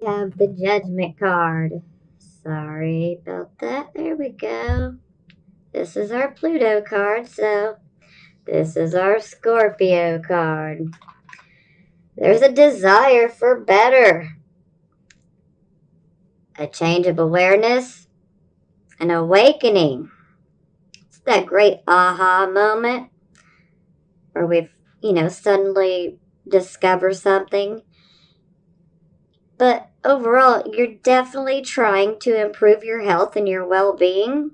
have the Judgment card. Sorry about that. There we go. This is our Pluto card, so this is our Scorpio card. There's a desire for better, a change of awareness, an awakening. It's that great aha moment where we've suddenly discover something. But overall, you're definitely trying to improve your health and your well-being.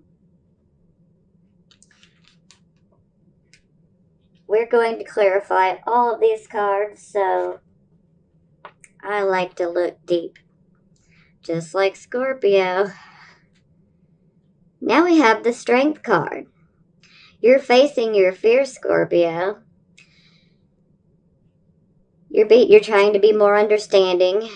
We're going to clarify all of these cards, so I like to look deep, just like Scorpio. Now we have the Strength card. You're facing your fear, Scorpio. You're trying to be more understanding,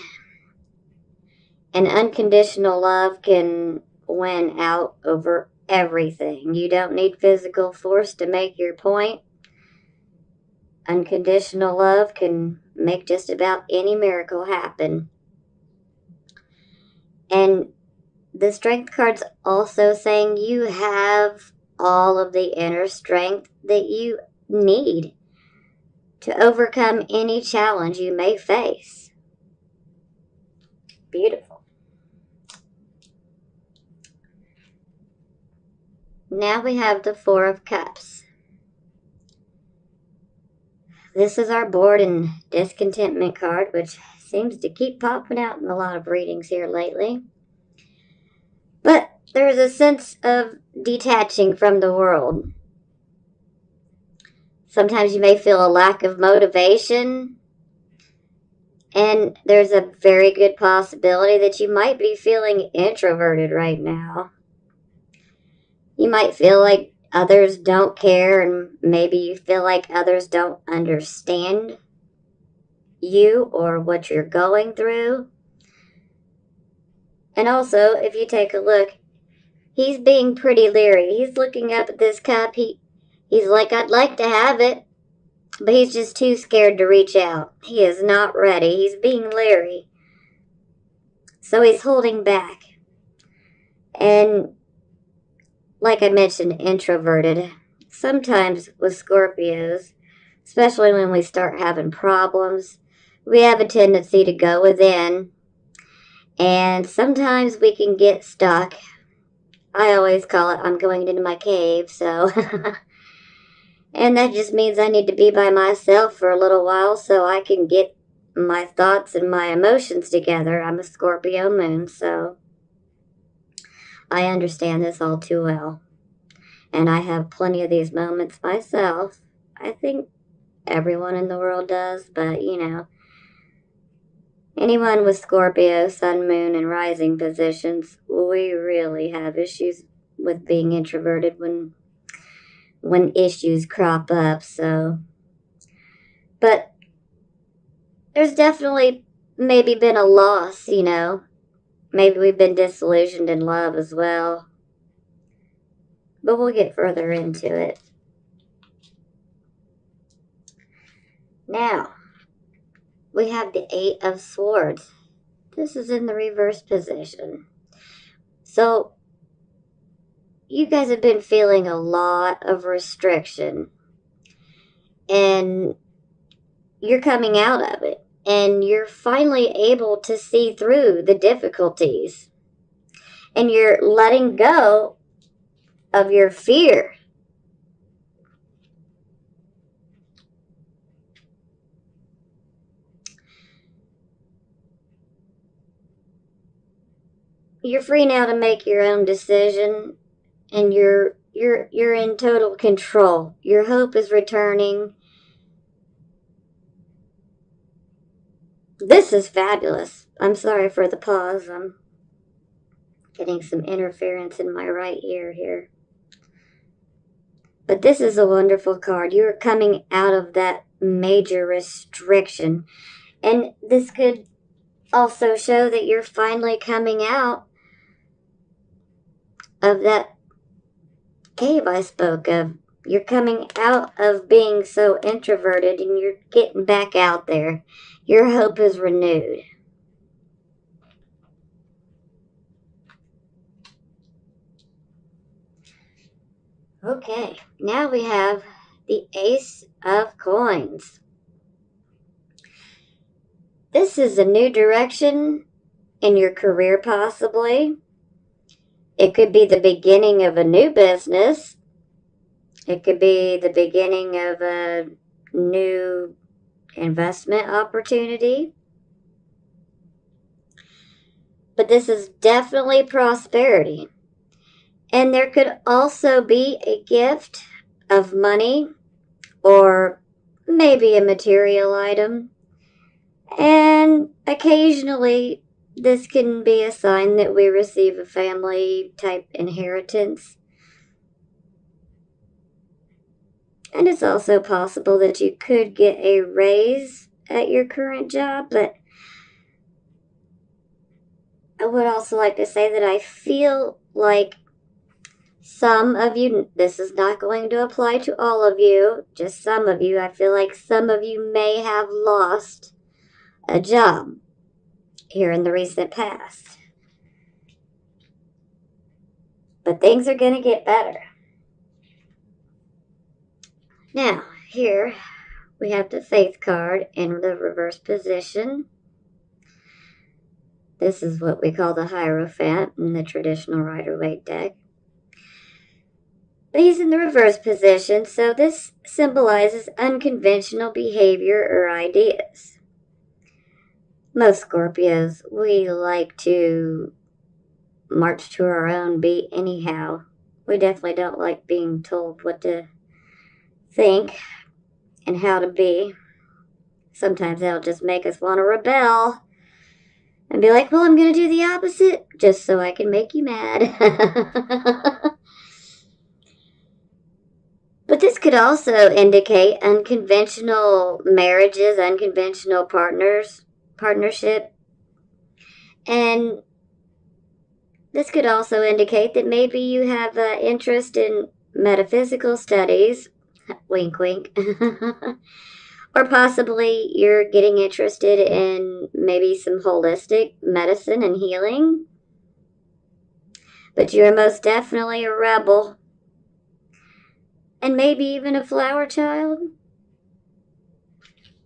and unconditional love can win out over everything. You don't need physical force to make your point. Unconditional love can make just about any miracle happen. And the Strength card's also saying you have all of the inner strength that you need to overcome any challenge you may face. Beautiful. Now we have the Four of Cups. This is our bored and discontentment card, which seems to keep popping out in a lot of readings here lately. But there's a sense of detaching from the world. Sometimes you may feel a lack of motivation, and there's a very good possibility that you might be feeling introverted right now. You might feel like others don't care, and maybe you feel like others don't understand you or what you're going through. And also, if you take a look, he's being pretty leery. He's looking up at this cup. He's like, I'd like to have it, but he's just too scared to reach out. He is not ready. He's being leery. So he's holding back. And like I mentioned, introverted. Sometimes with Scorpios, especially when we start having problems, we have a tendency to go within. And sometimes we can get stuck. I always call it, I'm going into my cave, so. And that just means I need to be by myself for a little while so I can get my thoughts and my emotions together. I'm a Scorpio moon, so I understand this all too well. And I have plenty of these moments myself. I think everyone in the world does, but anyone with Scorpio, Sun, Moon, and Rising positions, we really have issues with being introverted when issues crop up, so. But there's definitely maybe been a loss, Maybe we've been disillusioned in love as well. But we'll get further into it. Now, we have the Eight of Swords. This is in the reverse position. So, you guys have been feeling a lot of restriction. And you're coming out of it. And you're finally able to see through the difficulties. And you're letting go of your fear. You're free now to make your own decision, and you're in total control. Your hope is returning. This is fabulous. I'm sorry for the pause. I'm getting some interference in my right ear here. But this is a wonderful card. You're coming out of that major restriction. And this could also show that you're finally coming out of that cave I spoke of. You're coming out of being so introverted and you're getting back out there. Your hope is renewed. Okay, now we have the Ace of Coins. This is a new direction in your career, possibly. It could be the beginning of a new business. It could be the beginning of a new investment opportunity. But this is definitely prosperity. And there could also be a gift of money or maybe a material item. And occasionally, this can be a sign that we receive a family type inheritance. And it's also possible that you could get a raise at your current job, but I would also like to say that I feel like some of you, this is not going to apply to all of you, just some of you, I feel like some of you may have lost a job here in the recent past. But things are going to get better. Now, here we have the Faith card in the reverse position. This is what we call the Hierophant in the traditional Rider-Waite deck. But he's in the reverse position, so this symbolizes unconventional behavior or ideas. Most Scorpios, we like to march to our own beat anyhow. We definitely don't like being told what to think and how to be. Sometimes that'll just make us want to rebel and be like, well, I'm going to do the opposite just so I can make you mad. But this could also indicate unconventional marriages, unconventional partnership. And this could also indicate that maybe you have an interest in metaphysical studies, wink, wink, or possibly you're getting interested in maybe some holistic medicine and healing. But you're most definitely a rebel. And maybe even a flower child.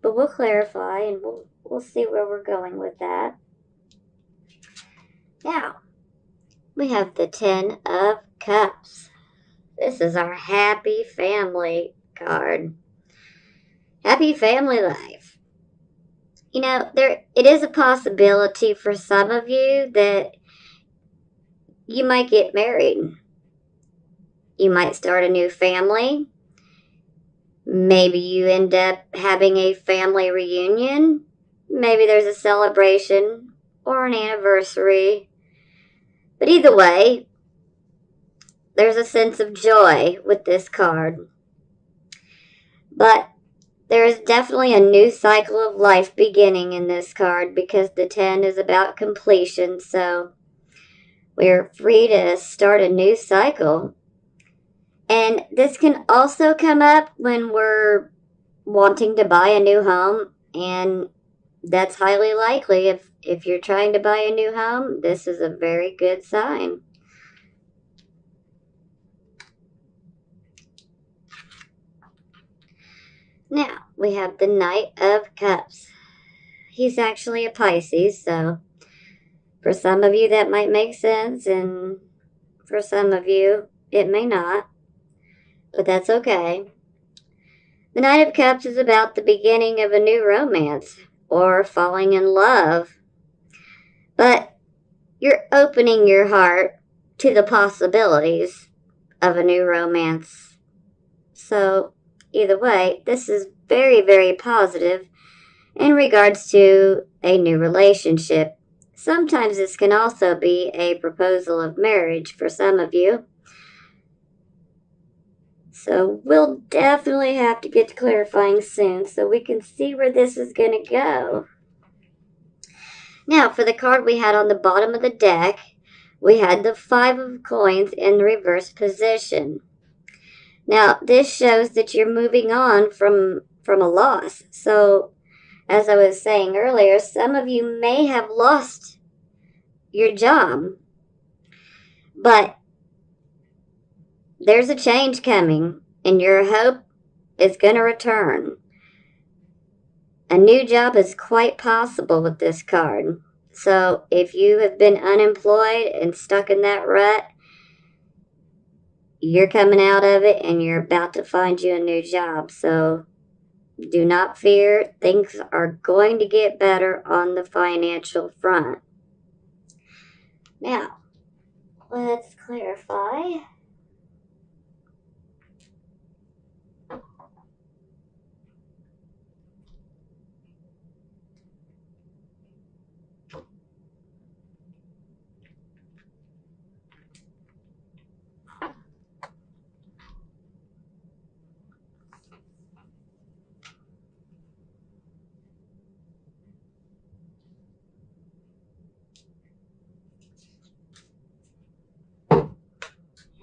But we'll clarify and we'll see where we're going with that. Now, we have the 10 of Cups. This is our happy family card. Happy family life. You know, it is a possibility for some of you that you might get married. You might start a new family. Maybe you end up having a family reunion. Maybe there's a celebration or an anniversary. But either way, there's a sense of joy with this card. But there is definitely a new cycle of life beginning in this card because the 10 is about completion. So we're free to start a new cycle. And this can also come up when we're wanting to buy a new home. And that's highly likely. If you're trying to buy a new home, this is a very good sign. Now, we have the Knight of Cups. He's actually a Pisces, so for some of you that might make sense, and for some of you it may not, but that's okay. The Knight of Cups is about the beginning of a new romance or falling in love, but you're opening your heart to the possibilities of a new romance. So either way, this is very, very positive in regards to a new relationship. Sometimes this can also be a proposal of marriage for some of you. So we'll definitely have to get to clarifying soon so we can see where this is going to go. Now, for the card we had on the bottom of the deck, we had the 5 of Coins in the reverse position. Now, this shows that you're moving on from a loss. So, as I was saying earlier, some of you may have lost your job, but there's a change coming, and your hope is going to return. A new job is quite possible with this card. So if you have been unemployed and stuck in that rut, you're coming out of it and you're about to find you a new job. So do not fear. Things are going to get better on the financial front. Now, let's clarify.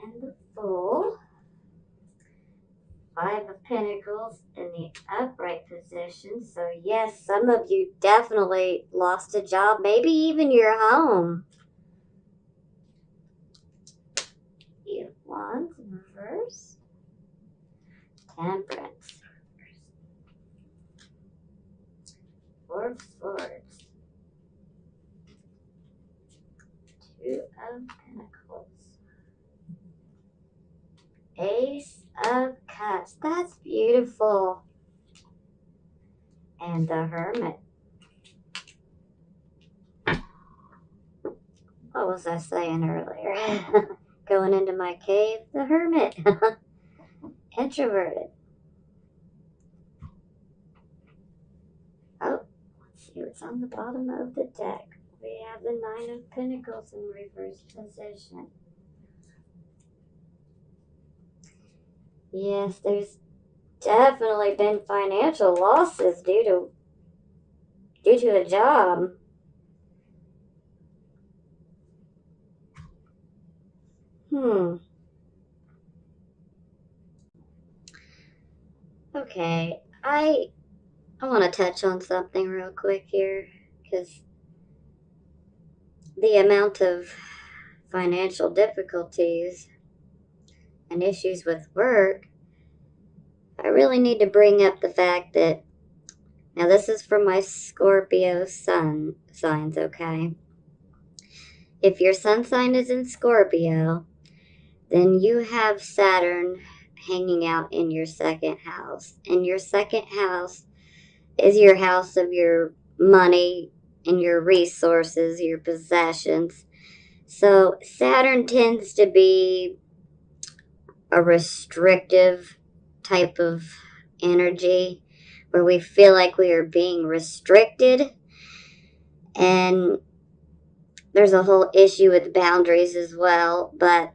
And the Fool. Five of Pentacles in the upright position. So yes, some of you definitely lost a job, maybe even your home. Eight of Wands in reverse. Temperance. Four of Swords. Two of Pentacles. Ace of Cups. That's beautiful. And the Hermit. What was I saying earlier? Going into my cave, the Hermit. Introverted. Oh, let's see what's on the bottom of the deck. We have the Nine of Pentacles in reverse position. Yes, there's definitely been financial losses due to a job. Okay, I want to touch on something real quick here, because the amount of financial difficulties and issues with work, I really need to bring up the fact that, now this is for my Scorpio sun signs, okay? If your sun sign is in Scorpio, then you have Saturn hanging out in your second house. And your second house is your house of your money and your resources, your possessions. So Saturn tends to be a restrictive type of energy where we feel like we are being restricted. And there's a whole issue with boundaries as well, but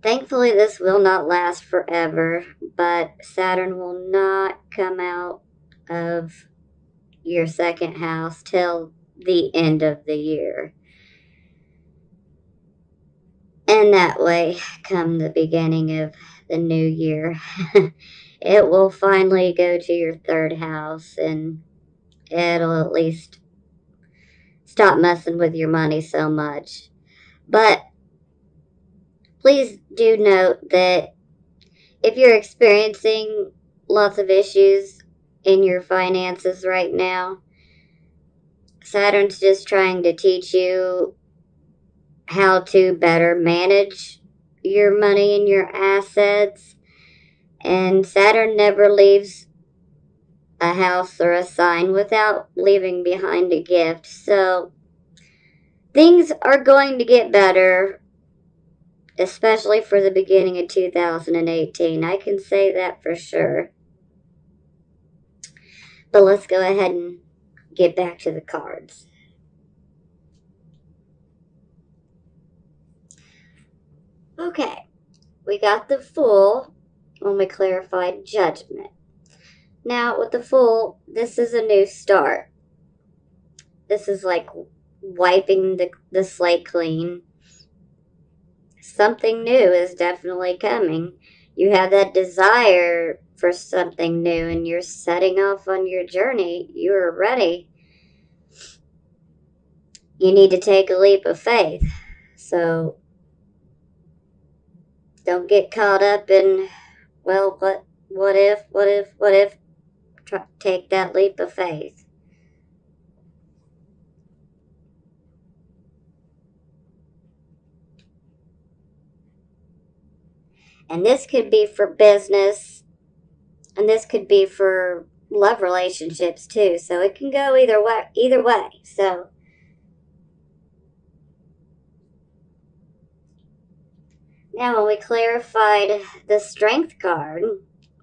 thankfully this will not last forever. But Saturn will not come out of your second house till the end of the year. And that way, come the beginning of the new year, it will finally go to your third house and it'll at least stop messing with your money so much. But please do note that if you're experiencing lots of issues in your finances right now, Saturn's just trying to teach you how to better manage your money and your assets. And Saturn never leaves a house or a sign without leaving behind a gift. So things are going to get better, especially for the beginning of 2018. I can say that for sure. But let's go ahead and get back to the cards. Okay, we got the Fool when we clarified Judgment. Now, with the Fool, this is a new start. This is like wiping the slate clean. Something new is definitely coming. You have that desire for something new and you're setting off on your journey. You are ready. You need to take a leap of faith. So Don't get caught up in, well, what if? Take that leap of faith. And this could be for business, and this could be for love relationships too. So it can go either way. Either way. So now, when we clarified the Strength card,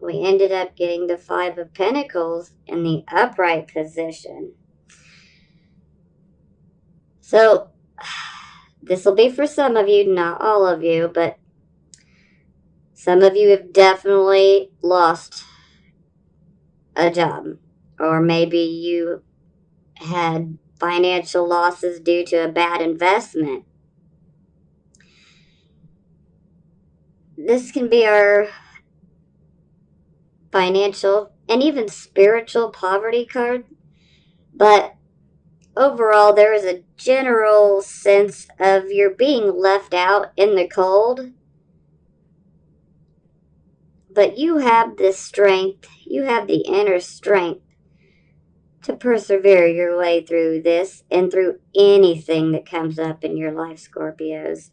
we ended up getting the Five of Pentacles in the upright position. So this will be for some of you, not all of you, but some of you have definitely lost a job, or maybe you had financial losses due to a bad investment. This can be our financial and even spiritual poverty card, but overall there is a general sense of you're being left out in the cold, but you have this strength, you have the inner strength to persevere your way through this and through anything that comes up in your life, Scorpios.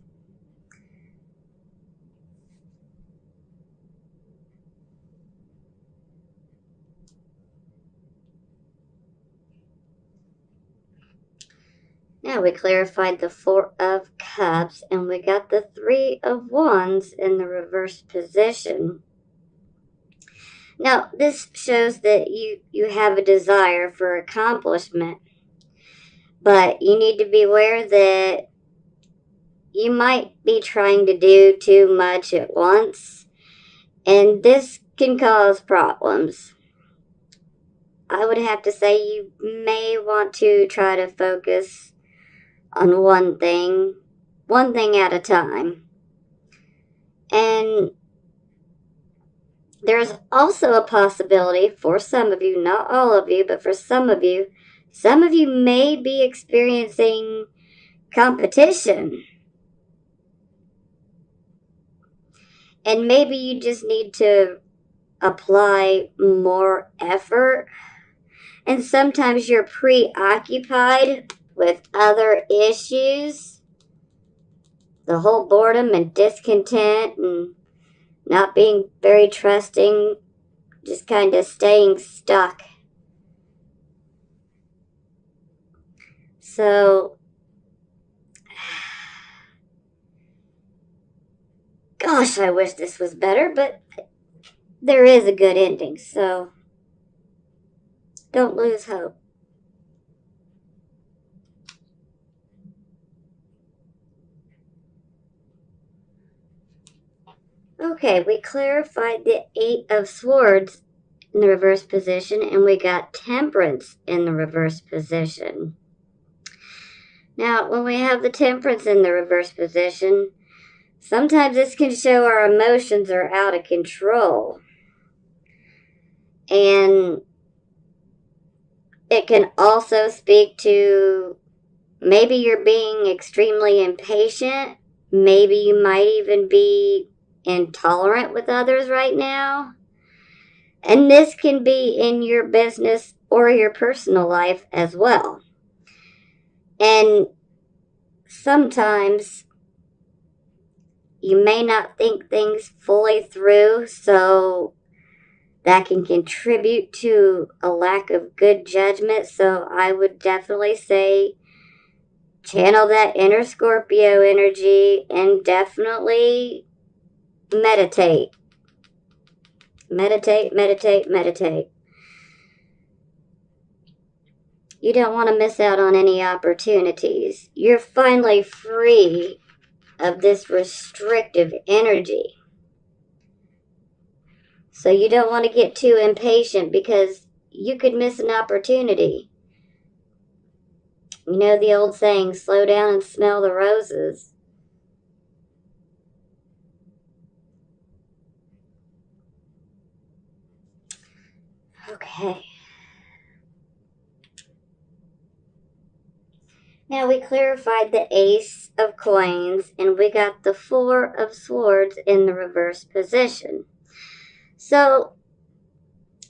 Now we clarified the Four of Cups and we got the Three of Wands in the reverse position. Now this shows that you have a desire for accomplishment, but you need to be aware that you might be trying to do too much at once, and this can cause problems. I would have to say you may want to try to focus on one thing at a time. And there's also a possibility for some of you, not all of you, but for some of you may be experiencing competition. And maybe you just need to apply more effort. And sometimes you're preoccupied with other issues. The whole boredom and discontent and not being very trusting, just kind of staying stuck. So, gosh, I wish this was better, but there is a good ending, so don't lose hope. Okay, we clarified the Eight of Swords in the reverse position, and we got Temperance in the reverse position. Now, when we have the Temperance in the reverse position, sometimes this can show our emotions are out of control. And it can also speak to maybe you're being extremely impatient. Maybe you might even be intolerant with others right now. And this can be in your business or your personal life as well. And sometimes you may not think things fully through, so that can contribute to a lack of good judgment. So I would definitely say channel that inner Scorpio energy and definitely meditate. Meditate, meditate, meditate. You don't want to miss out on any opportunities. You're finally free of this restrictive energy. So you don't want to get too impatient because you could miss an opportunity. You know the old saying, slow down and smell the roses. Okay. Now we clarified the Ace of Coins, and we got the Four of Swords in the reverse position. So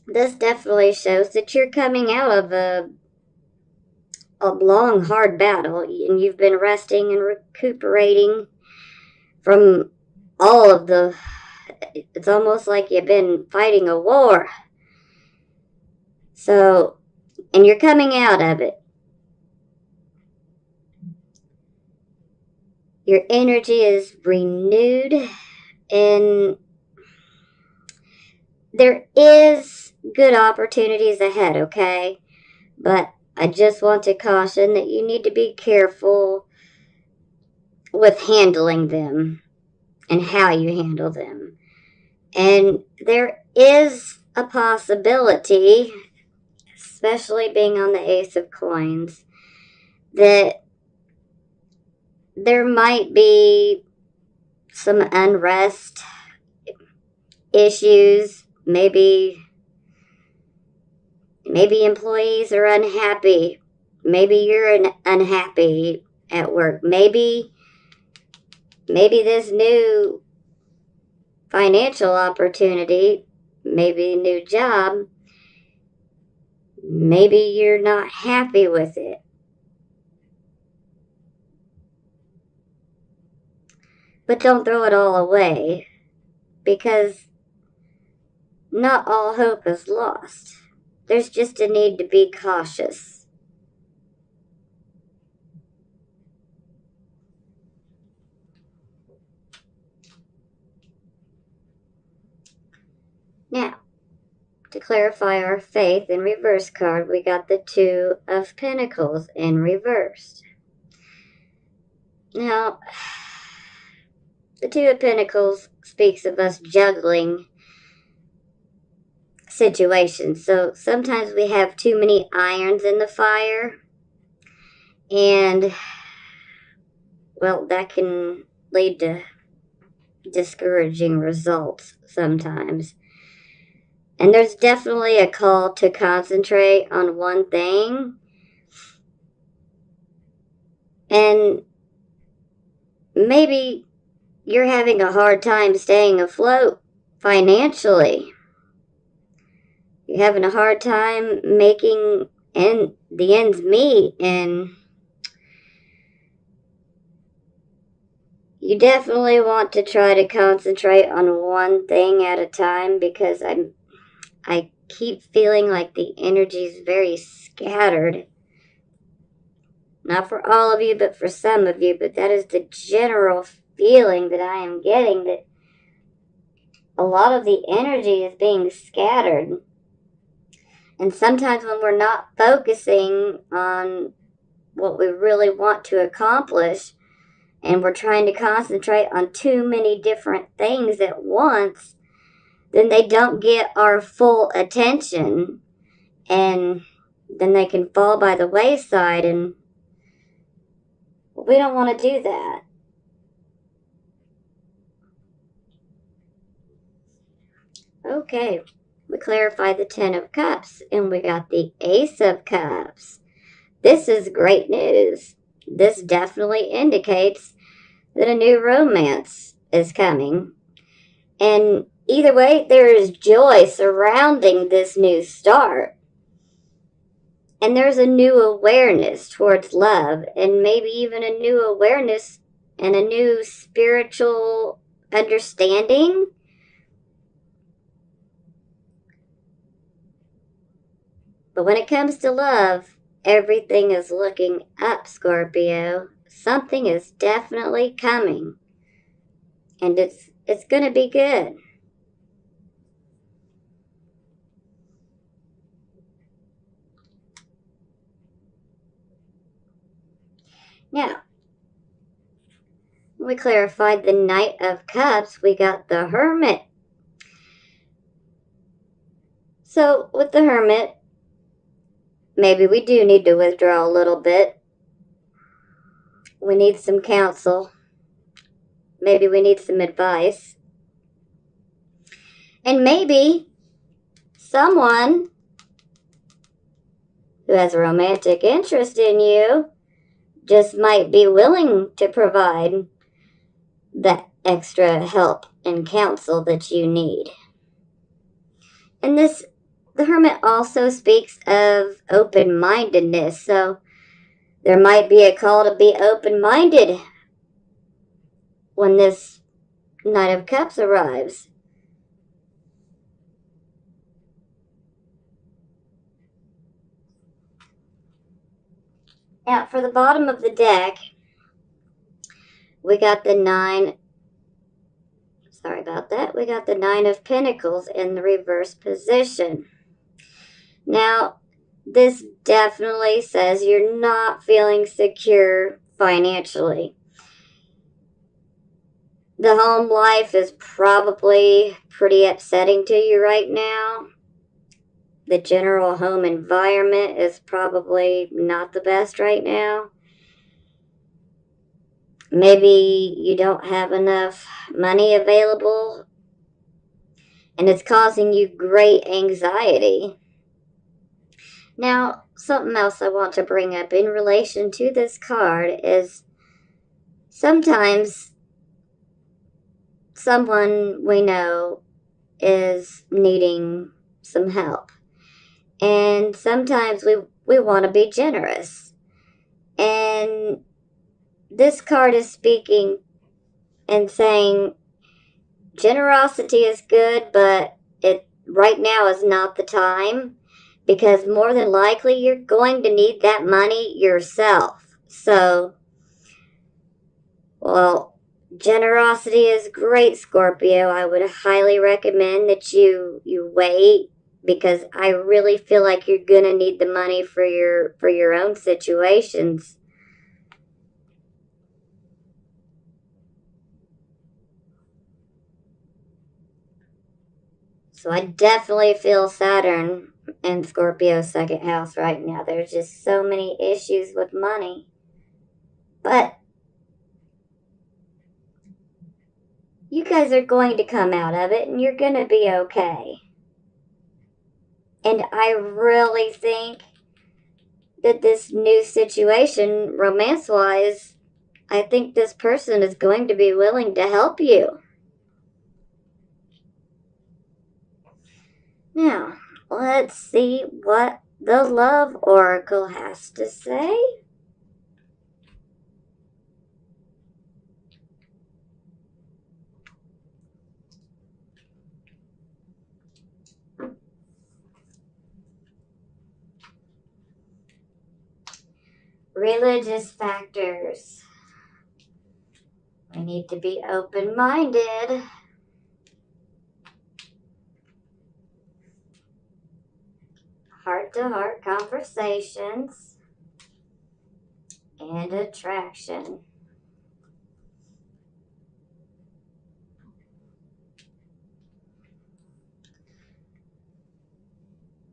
this definitely shows that you're coming out of a long, hard battle, and you've been resting and recuperating from all of the... It's almost like you've been fighting a war. So, and you're coming out of it. Your energy is renewed, and there is good opportunities ahead, okay? But I just want to caution that you need to be careful with handling them and how you handle them. And there is a possibility, especially being on the Ace of Coins, that there might be some unrest issues. Maybe employees are unhappy. Maybe you're unhappy at work. Maybe this new financial opportunity, maybe a new job, maybe you're not happy with it. But don't throw it all away, because not all hope is lost. There's just a need to be cautious. Now, to clarify our faith in reverse card, we got the Two of Pentacles in reversed. Now, the Two of Pentacles speaks of us juggling situations. So sometimes we have too many irons in the fire, and, well, that can lead to discouraging results sometimes. And there's definitely a call to concentrate on one thing. And maybe you're having a hard time staying afloat financially. You're having a hard time making the ends meet, and you definitely want to try to concentrate on one thing at a time, because I keep feeling like the energy is very scattered. Not for all of you, but for some of you. But that is the general feeling that I am getting, that a lot of the energy is being scattered. And sometimes when we're not focusing on what we really want to accomplish, and we're trying to concentrate on too many different things at once, then they don't get our full attention, and then they can fall by the wayside, and we don't want to do that. Okay, we clarified the Ten of Cups, and we got the Ace of Cups. This is great news. This definitely indicates that a new romance is coming. And either way, there is joy surrounding this new start. And there's a new awareness towards love, and maybe even a new awareness and a new spiritual understanding. But when it comes to love, everything is looking up, Scorpio. Something is definitely coming. And it's going to be good. Now, we clarified the Knight of Cups. We got the Hermit. So, with the Hermit, maybe we do need to withdraw a little bit. We need some counsel. Maybe we need some advice. And maybe someone who has a romantic interest in you just might be willing to provide that extra help and counsel that you need. And the Hermit also speaks of open-mindedness, so there might be a call to be open-minded when this Knight of Cups arrives. Now, for the bottom of the deck, we got the Nine of Pentacles in the reverse position. Now, this definitely says you're not feeling secure financially. The home life is probably pretty upsetting to you right now. The general home environment is probably not the best right now. Maybe you don't have enough money available, and it's causing you great anxiety. Now, something else I want to bring up in relation to this card is sometimes someone we know is needing some help. And sometimes we want to be generous. And this card is speaking and saying generosity is good, but it right now is not the time, because more than likely you're going to need that money yourself. So, well, generosity is great, Scorpio. I would highly recommend that you wait, because I really feel like you're going to need the money for your own situations. So I definitely feel Saturn in Scorpio's second house right now. There's just so many issues with money. But you guys are going to come out of it, and you're going to be okay. And I really think that this new situation, romance-wise, I think this person is going to be willing to help you. Now, let's see what the Love Oracle has to say. Religious factors. We need to be open-minded. Heart-to-heart conversations. And attraction.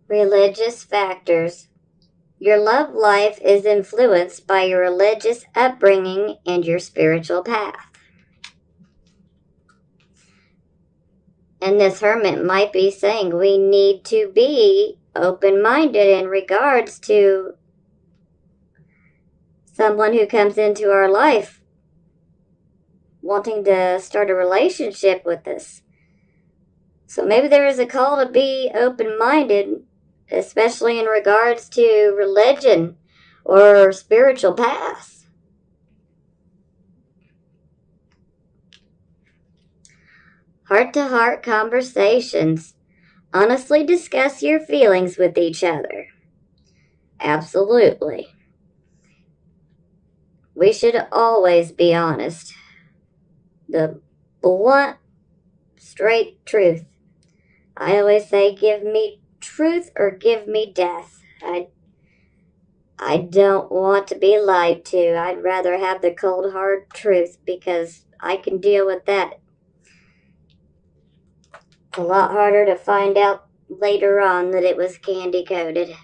Religious factors. Your love life is influenced by your religious upbringing and your spiritual path. And this Hermit might be saying we need to be open-minded in regards to someone who comes into our life wanting to start a relationship with us. So maybe there is a call to be open-minded, especially in regards to religion or spiritual paths. Heart-to-heart conversations. Honestly discuss your feelings with each other. Absolutely. We should always be honest. The blunt, straight truth. I always say, give me truth or give me death. I don't want to be lied to. I'd rather have the cold, hard truth, because I can deal with that. It's a lot harder to find out later on that it was candy-coated.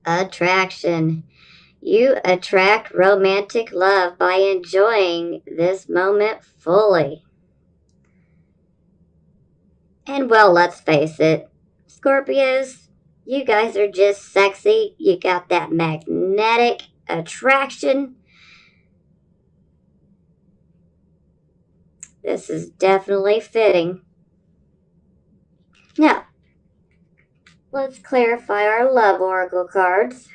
Attraction. You attract romantic love by enjoying this moment fully. And well, let's face it, Scorpios, you guys are just sexy. You got that magnetic attraction. This is definitely fitting. Now, let's clarify our love oracle cards.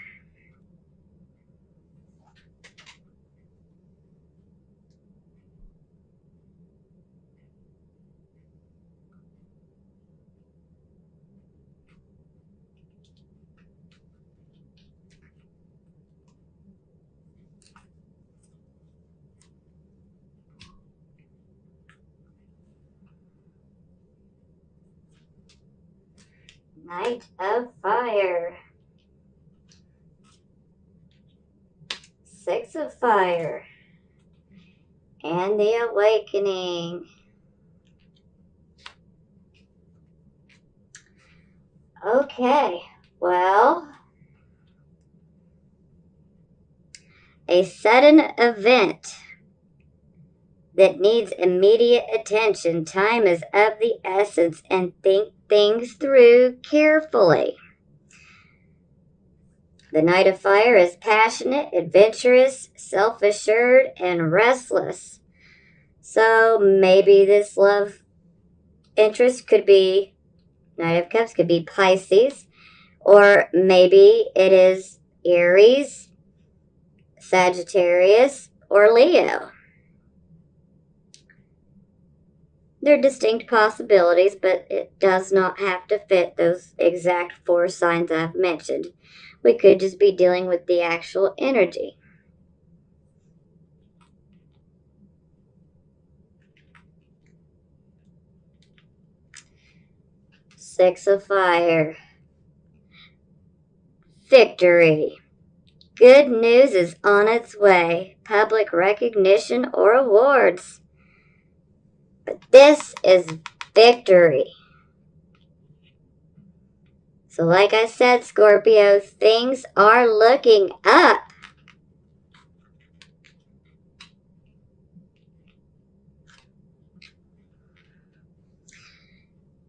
Knight of Fire. Six of Fire. And the Awakening. Okay, well, a sudden event that needs immediate attention. Time is of the essence, and think things through carefully. The Knight of Fire is passionate, adventurous, self-assured, and restless. So maybe this love interest could be, Knight of Cups could be Pisces, or maybe it is Aries, Sagittarius, or Leo. They're distinct possibilities, but it does not have to fit those exact 4 signs I've mentioned. We could just be dealing with the actual energy. Six of Fire. Victory. Good news is on its way. Public recognition or awards. But this is victory. So like I said, Scorpio, things are looking up.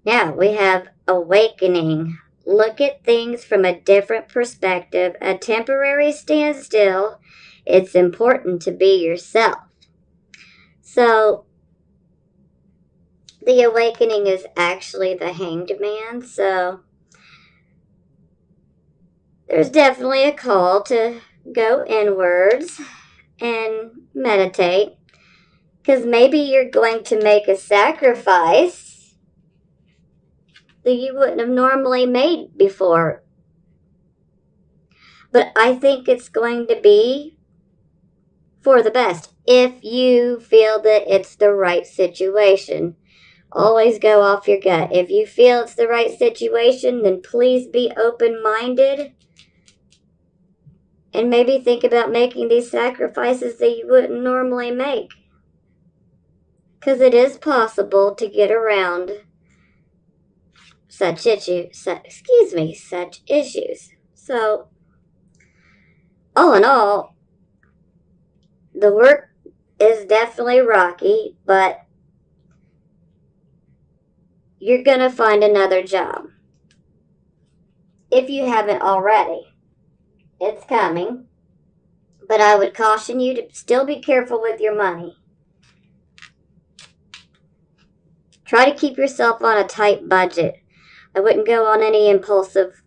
Now we have Awakening. Look at things from a different perspective. A temporary standstill. It's important to be yourself. So the Awakening is actually the Hanged Man. So there's definitely a call to go inwards and meditate. Because maybe you're going to make a sacrifice that you wouldn't have normally made before. But I think it's going to be for the best if you feel that it's the right situation. Always go off your gut. If you feel it's the right situation, then please be open-minded and maybe think about making these sacrifices that you wouldn't normally make. Because it is possible to get around such issues. So, all in all, the work is definitely rocky, but you're going to find another job. If you haven't already, it's coming. But I would caution you to still be careful with your money. Try to keep yourself on a tight budget. I wouldn't go on any impulsive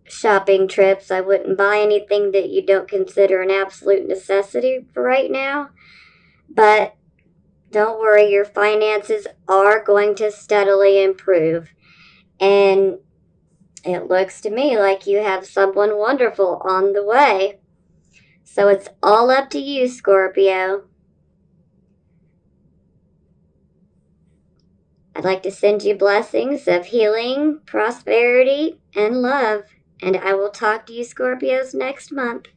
shopping trips. I wouldn't buy anything that you don't consider an absolute necessity for right now. But don't worry, your finances are going to steadily improve. And it looks to me like you have someone wonderful on the way. So it's all up to you, Scorpio. I'd like to send you blessings of healing, prosperity, and love. And I will talk to you, Scorpios, next month.